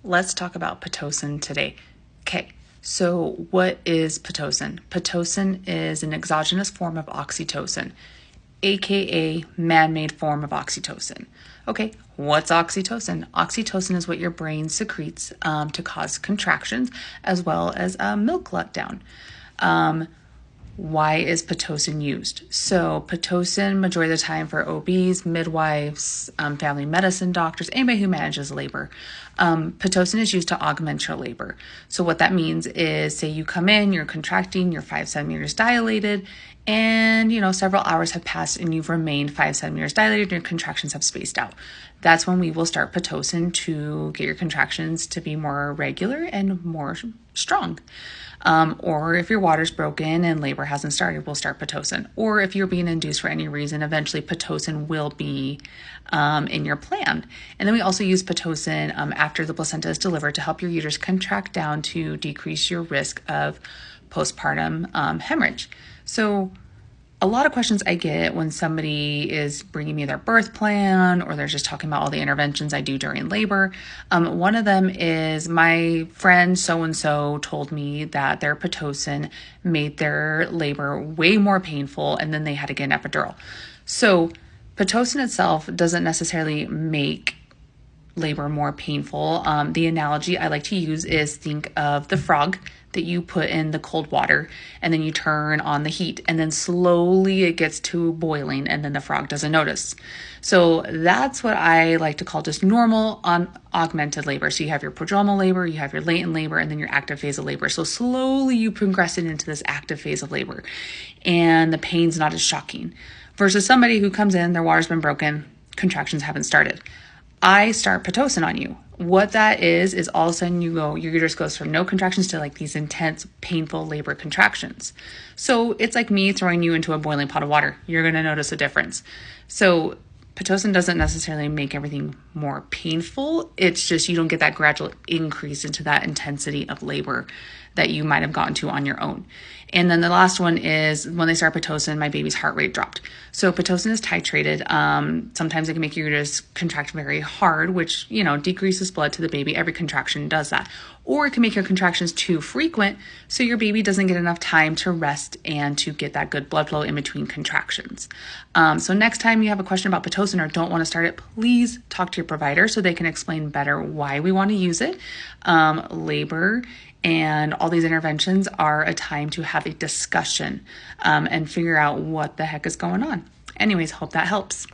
Let's talk about Pitocin today. Okay, so what is Pitocin? Pitocin is an exogenous form of oxytocin, aka man-made form of oxytocin. Okay, what's oxytocin? Oxytocin is what your brain secretes to cause contractions as well as milk letdown. Why is Pitocin used? So Pitocin, majority of the time for OBs, midwives, family medicine doctors, anybody who manages labor. Pitocin is used to augment your labor. So what that means is, say you come in, you're contracting, you're 5 centimeters dilated, and several hours have passed and you've remained 5 centimeters dilated and your contractions have spaced out. That's when we will start Pitocin to get your contractions to be more regular and more strong. Or if your water's broken and labor hasn't started, we'll start Pitocin. Or if you're being induced for any reason, eventually Pitocin will be in your plan. And then we also use Pitocin after the placenta is delivered to help your uterus contract down to decrease your risk of postpartum hemorrhage. So a lot of questions I get when somebody is bringing me their birth plan or they're just talking about all the interventions I do during labor. One of them is, my friend so-and-so told me that their Pitocin made their labor way more painful and then they had to get an epidural. So Pitocin itself doesn't necessarily make labor more painful. The analogy I like to use is, think of the frog that you put in the cold water and then you turn on the heat and then slowly it gets to boiling and then the frog doesn't notice. So that's what I like to call just normal augmented labor. So you have your prodromal labor, you have your latent labor, and then your active phase of labor. So slowly you progress it into this active phase of labor and the pain's not as shocking versus somebody who comes in, their water's been broken, contractions haven't started. I start Pitocin on you. What that is all of a sudden your uterus goes from no contractions to like these intense, painful labor contractions. So it's like me throwing you into a boiling pot of water. You're going to notice a difference. So Pitocin doesn't necessarily make everything more painful. It's just you don't get that gradual increase into that intensity of labor that you might have gotten to on your own. And then the last one is, when they start Pitocin, my baby's heart rate dropped. So Pitocin is titrated. Sometimes it can make your uterus contract very hard, which, decreases blood to the baby. Every contraction does that. Or it can make your contractions too frequent, so your baby doesn't get enough time to rest and to get that good blood flow in between contractions. So next time you have a question about Pitocin or don't want to start it, please talk to your provider so they can explain better why we want to use it. Labor and all these interventions are a time to have a discussion and figure out what the heck is going on. Anyways, hope that helps.